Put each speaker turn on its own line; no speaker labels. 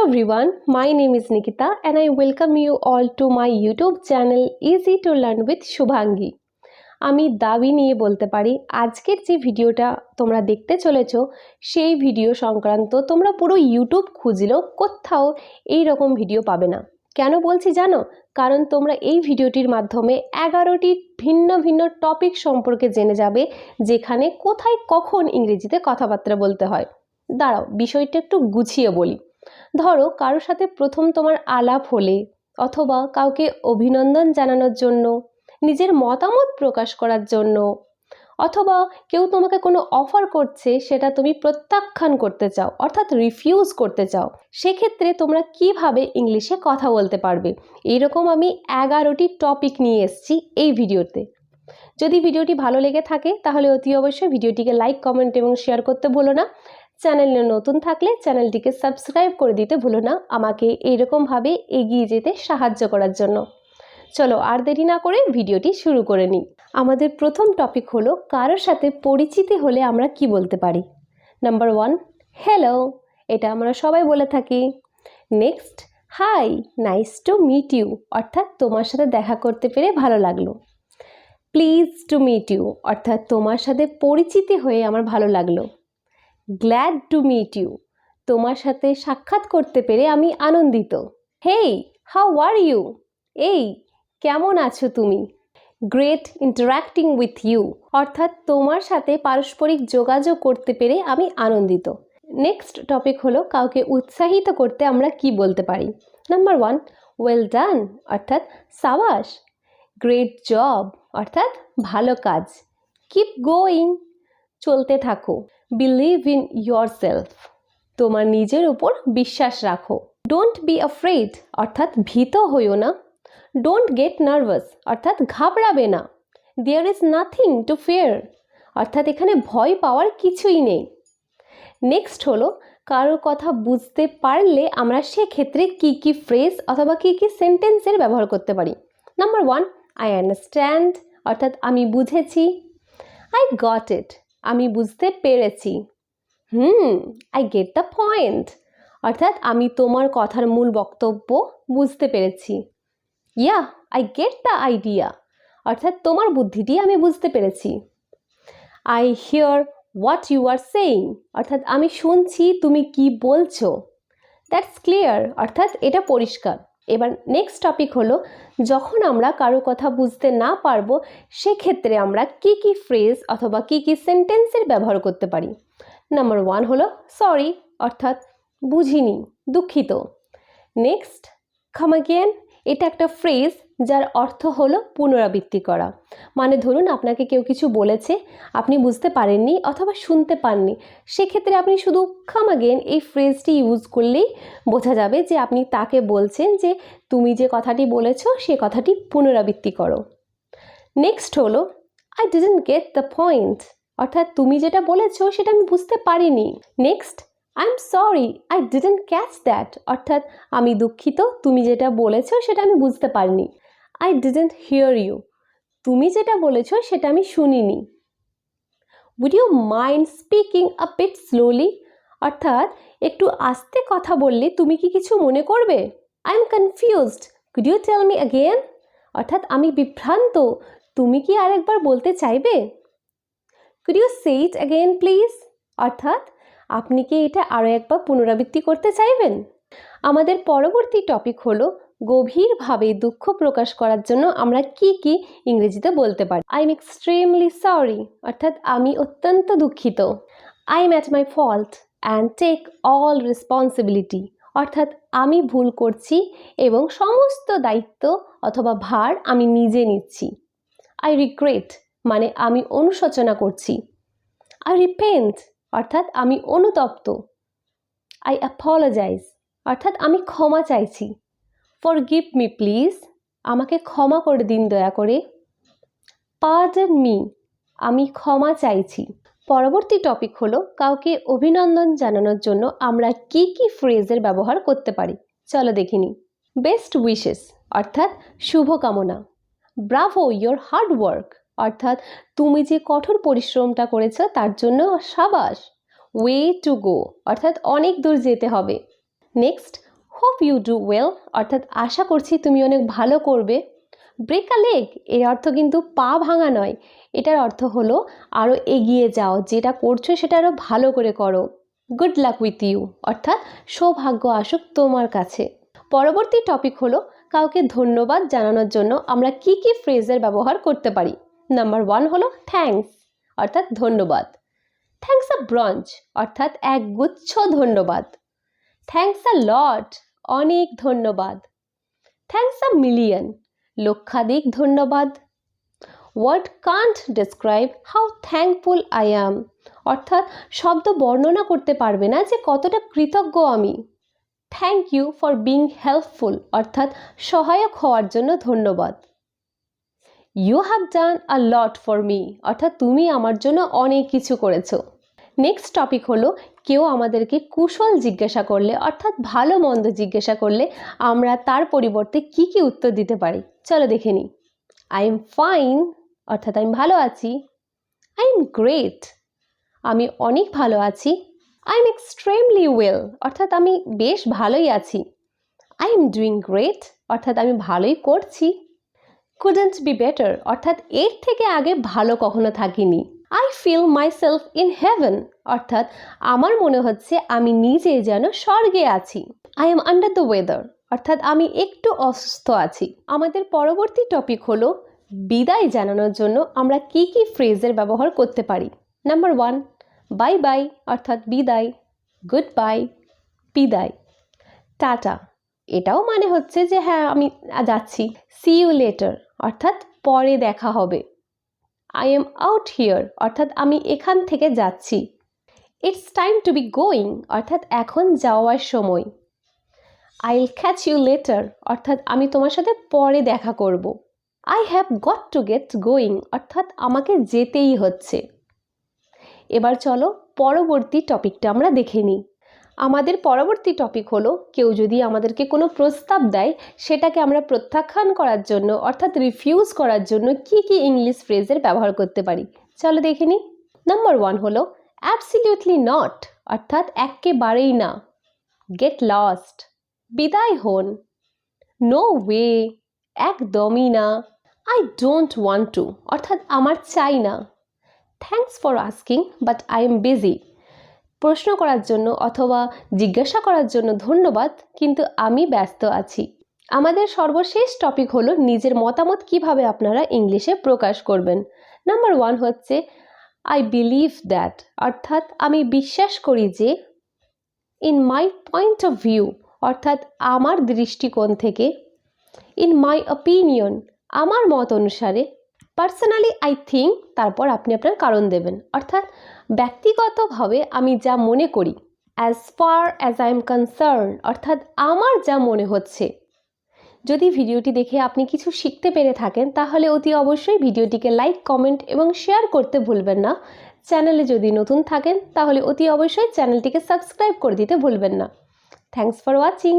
everyone, my name is Nikita and I welcome you all to my YouTube channel Easy to Learn with Shubhangi. আমি দাবি নিয়ে বলতে পারি আজকের যে ভিডিওটা তোমরা দেখতে চলেছো সেই ভিডিও সংক্রান্ত তোমরা পুরো ইউটিউব খুঁজলেও কোথাও এই রকম ভিডিও পাবে না। কেন বলছি জানো? কারণ তোমরা এই ভিডিওটির মাধ্যমে 11টি ভিন্ন ভিন্ন টপিক সম্পর্কে জেনে যাবে, যেখানে কোথায় কখন ইংরেজিতে কথাবার্তা বলতে হয়। দাঁড়াও, বিষয়টা একটু গুছিয়ে বলি। ধরো কারোর সাথে প্রথম তোমার আলাপ হলে, অথবা কাউকে অভিনন্দন জানানোর জন্য, নিজের মতামত প্রকাশ করার জন্য, অথবা কেউ তোমাকে কোনো অফার করছে সেটা তুমি প্রত্যাখ্যান করতে চাও অর্থাৎ রিফিউজ করতে চাও, সেক্ষেত্রে তোমরা কিভাবে ইংলিশে কথা বলতে পারবে, এইরকম আমি 11টি টপিক নিয়ে এসেছি এই ভিডিওতে। যদি ভিডিওটি ভালো লেগে থাকে তাহলে অতি অবশ্যই ভিডিওটিকে লাইক, কমেন্ট এবং শেয়ার করতে ভুলো না। চ্যানেলে নতুন থাকলে চ্যানেলটিকে সাবস্ক্রাইব করে দিতে ভুলো না, আমাকে এইরকমভাবে এগিয়ে যেতে সাহায্য করার জন্য। চলো আর দেরি না করে ভিডিওটি শুরু করে নিই। আমাদের প্রথম টপিক হলো কারোর সাথে পরিচিতি হলে আমরা কি বলতে পারি। নাম্বার 1, হ্যালো, এটা আমরা সবাই বলে থাকি। Next, hi, nice to meet you, অর্থাৎ তোমার সাথে দেখা করতে পেরে ভালো লাগলো। প্লিজ টু মিট ইউ, অর্থাৎ তোমার সাথে পরিচিতি হয়ে আমার ভালো লাগলো। গ্ল্যাড টু মিট ইউ, তোমার সাথে সাক্ষাৎ করতে পেরে আমি আনন্দিত। হেই, হাউ আর ইউ, এই কেমন আছো তুমি। গ্রেট ইন্টারাক্টিং উইথ ইউ, অর্থাৎ তোমার সাথে পারস্পরিক যোগাযোগ করতে পেরে আমি আনন্দিত। নেক্সট টপিক হলো কাউকে উৎসাহিত করতে আমরা কি বলতে পারি। নাম্বার 1, ওয়েল ডান, অর্থাৎ সাবাস। গ্রেট জব, অর্থাৎ ভালো কাজ। কিপ গোয়িং, চলতে থাকো। বিলিভ ইন ইয়োরসেলফ, তোমার নিজের উপর বিশ্বাস রাখো। ডোন্ট বি অ্যাফ্রেড, অর্থাৎ ভীত হইও না। ডোন্ট গেট নার্ভাস, অর্থাৎ ঘাবড়াবে না। There is nothing to fear, অর্থাৎ এখানে ভয় পাওয়ার কিছুই নেই। নেক্সট হলো কারোর কথা বুঝতে পারলে আমরা সেক্ষেত্রে কি কি ফ্রেজ অথবা কি কি সেন্টেন্সের ব্যবহার করতে পারি। নাম্বার 1, আই আন্ডারস্ট্যান্ড, অর্থাৎ আমি বুঝেছি। আই গট ইট, আমি বুঝতে পেরেছি। আই গেট দ্য পয়েন্ট, অর্থাৎ আমি তোমার কথার মূল বক্তব্য বুঝতে পেরেছি। Yeah, I get the idea, অর্থাৎ তোমার বুদ্ধিটি আমি বুঝতে পেরেছি। I hear what you are saying, অর্থাৎ আমি শুনছি তুমি কি বলছো। দ্যাটস ক্লিয়ার, অর্থাৎ এটা পরিষ্কার। এবার নেক্সট টপিক হলো যখন আমরা কারো কথা বুঝতে না পারবো সেক্ষেত্রে আমরা কি কি ফ্রেজ অথবা কি কি সেন্টেন্সের ব্যবহার করতে পারি। নাম্বার 1 হলো সরি, অর্থাৎ বুঝিনি, দুঃখিত। নেক্সট, কাম অ্যাগেন, এটা একটা ফ্রেজ যার অর্থ হলো পুনরাবৃত্তি করা। মানে ধরুন আপনাকে কেউ কিছু বলেছে, আপনি বুঝতে পারেননি অথবা শুনতে পাননি, সেক্ষেত্রে আপনি শুধু কাম অ্যাগেন এই ফ্রেজটি ইউজ করলেই বোঝা যাবে যে আপনি তাকে বলছেন যে তুমি যে কথাটি বলেছো সে কথাটি পুনরাবৃত্তি করো। নেক্সট হলো I didn't get the point, অর্থাৎ তুমি যেটা বলেছো সেটা আমি বুঝতে পারিনি। Next, I am sorry, I didn't catch that, অর্থাৎ আমি দুঃখিত, তুমি যেটা বলেছো সেটা আমি বুঝতে পারিনি। আই ডিডন্ট হিয়ার ইউ, তুমি যেটা বলেছো সেটা আমি শুনিনি। Would you mind speaking a bit slowly, অর্থাৎ একটু আস্তে কথা বললে তুমি কি কিছু মনে করবে। I am confused, could you tell me again, অর্থাৎ আমি বিভ্রান্ত, তুমি কি আরেকবার বলতে চাইবে। Could you say it again please, অর্থাৎ আপনি কি এটা আরও একবার পুনরাবৃত্তি করতে চাইবেন। আমাদের পরবর্তী টপিক হলো গভীরভাবে দুঃখ প্রকাশ করার জন্য আমরা কি কি ইংরেজিতে বলতে পারি। আই এম এক্সট্রিমলি সরি, অর্থাৎ আমি অত্যন্ত দুঃখিত। I am at my fault and take all responsibility, অর্থাৎ আমি ভুল করছি এবং সমস্ত দায়িত্ব অথবা ভার আমি নিজে নিচ্ছি। আই রিগ্রেট, মানে আমি অনুশোচনা করছি। আই রিপেন্ট, অর্থাৎ আমি অনুতপ্ত। আই অ্যাপোলোজাইজ, অর্থাৎ আমি ক্ষমা চাইছি। ফরগিভ মি প্লিজ, আমাকে ক্ষমা করে দিন দয়া করে। পার্ডন মি, আমি ক্ষমা চাইছি। পরবর্তী টপিক হলো কাউকে অভিনন্দন জানানোর জন্য আমরা কি কি ফ্রেজের ব্যবহার করতে পারি। চলো দেখিনি। বেস্ট উইশেস, অর্থাৎ শুভকামনা। ব্রাভো ইয়োর হার্ড ওয়ার্ক, অর্থাৎ তুমি যে কঠোর পরিশ্রমটা করেছো তার জন্য সাবাস। ওয়ে টু গো, অর্থাৎ অনেক দূর যেতে হবে। Next, hope you do well অর্থাৎ আশা করছি তুমি অনেক ভালো করবে। ব্রেক আ লেগ এর অর্থ কিন্তু পা ভাঙা নয়, এটার অর্থ হলো আরও এগিয়ে যাও, যেটা করছো সেটা আরও ভালো করে করো। গুড লাক উইথ ইউ অর্থাৎ সৌভাগ্য আসুক তোমার কাছে। পরবর্তী টপিক হলো কাউকে ধন্যবাদ জানানোর জন্য আমরা কি কি ফ্রেজের ব্যবহার করতে পারি। নাম্বার 1 হলো থ্যাঙ্কস অর্থাৎ ধন্যবাদ। থ্যাঙ্কস আ ব্রঞ্চ অর্থাৎ এক গুচ্ছ ধন্যবাদ। থ্যাঙ্কস আ লট অনেক ধন্যবাদ। থ্যাঙ্কস আ মিলিয়ন লক্ষাধিক ধন্যবাদ। Word can't describe how thankful I am অর্থাৎ শব্দ বর্ণনা করতে পারবে না যে কতটা কৃতজ্ঞ আমি। Thank you for being helpful অর্থাৎ সহায়ক হওয়ার জন্য ধন্যবাদ। You have done a lot for me অর্থাৎ তুমি আমার জন্য অনেক কিছু করেছো। নেক্সট টপিক হলো কেউ আমাদেরকে কুশল জিজ্ঞাসা করলে অর্থাৎ ভালো মন্দ জিজ্ঞাসা করলে আমরা তার পরিবর্তে কি কি উত্তর দিতে পারি, চলো দেখে নিই। আই এম ফাইন অর্থাৎ আমি ভালো আছি। আই এম গ্রেট আমি অনেক ভালো আছি। আই এম এক্সট্রিমলি ওয়েল অর্থাৎ আমি বেশ ভালোই আছি। আই এম ডুইং গ্রেট অর্থাৎ আমি ভালোই করছি। কুডন্ট বি বেটার অর্থাৎ এর থেকে আগে ভালো কখনো থাকিনি। I feel myself in heaven অর্থাৎ আমার মনে হচ্ছে আমি নিজে যেন স্বর্গে আছি। I am under the weather অর্থাৎ আমি একটু অসুস্থ আছি। আমাদের পরবর্তী টপিক হলো বিদায় জানানোর জন্য আমরা কি কি ফ্রেজের ব্যবহার করতে পারি। নাম্বার 1 বাই বাই অর্থাৎ বিদায়। গুড বাই বিদায়। টাটা এটাও মানে হচ্ছে যে হ্যাঁ আমি যাচ্ছি। সি ইউ লেটার অর্থাৎ পরে দেখা হবে। আই এম আউট হিয়ার অর্থাৎ আমি এখান থেকে যাচ্ছি। It's time to be going অর্থাৎ এখন যাওয়ার সময়। I will catch you later অর্থাৎ আমি তোমার সাথে পরে দেখা করব। I have got to get going অর্থাৎ আমাকে যেতেই হচ্ছে। এবার চলো পরবর্তী টপিকটা আমরা দেখে নিই। আমাদের পরবর্তী টপিক হলো কেউ যদি আমাদেরকে কোনো প্রস্তাব দেয় সেটাকে আমরা প্রত্যাখ্যান করার জন্য অর্থাৎ রিফিউজ করার জন্য কি কি ইংলিশ ফ্রেজের ব্যবহার করতে পারি, চলো দেখে নিই। নাম্বার 1 হলো অ্যাবসলিউটলি নট অর্থাৎ একেবারেই না। গেট লস্ট বিদায় হন। নো ওয়ে একদমই না। আই ডোন্ট ওয়ান্ট টু অর্থাৎ আমার চাই না। Thanks for asking but I am busy প্রশ্ন করার জন্য অথবা জিজ্ঞাসা করার জন্য ধন্যবাদ কিন্তু আমি ব্যস্ত আছি। আমাদের সর্বশেষ টপিক হলো নিজের মতামত কিভাবে আপনারা ইংলিশে প্রকাশ করবেন। নাম্বার 1 হচ্ছে আই বিলিভ দ্যাট অর্থাৎ আমি বিশ্বাস করি যে। In my point of view অর্থাৎ আমার দৃষ্টিকোণ থেকে। ইন মাই অপিনিয়ন আমার মত অনুসারে। পার্সোনালি আই থিঙ্ক তারপর আপনি আপনার কারণ দেবেন অর্থাৎ ব্যক্তিগতভাবে আমি যা মনে করি। As far as I am concern অর্থাৎ আমার যা মনে হচ্ছে। যদি ভিডিওটি দেখে আপনি কিছু শিখতে পেরে থাকেন তাহলে অতি অবশ্যই ভিডিওটিকে লাইক কমেন্ট এবং শেয়ার করতে ভুলবেন না। চ্যানেলে যদি নতুন থাকেন তাহলে অতি অবশ্যই চ্যানেলটিকে সাবস্ক্রাইব করে দিতে ভুলবেন না। Thanks for watching.